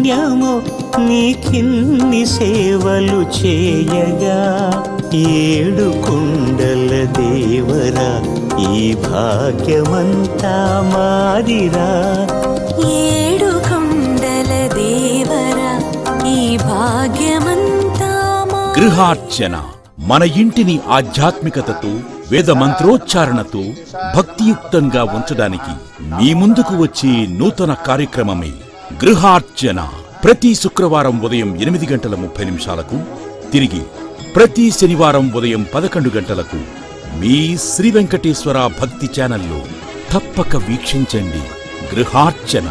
పుణ్యము నీకిన్ని సేవలు చేయగా ఏడు కొండల దేవరా ఈ భాగ్యమంతా మాదిరా ఏడు కొండల దేవరా ఈ భాగ్యమంతా గృహార్చన మన ఇంటిని ఆధ్యాత్మికతతో వేద మంత్రోచ్చారణతో భక్తియుక్తంగా ఉంచడానికి మీ ముందుకు వచ్చే నూతన కార్యక్రమమే గృహార్చన. ప్రతి శుక్రవారం ఉదయం 8:30 తిరిగి ప్రతి శనివారం ఉదయం 11 గంటలకు మీ శ్రీ వెంకటేశ్వర భక్తి ఛానల్లో తప్పక వీక్షించండి. గృహార్చన.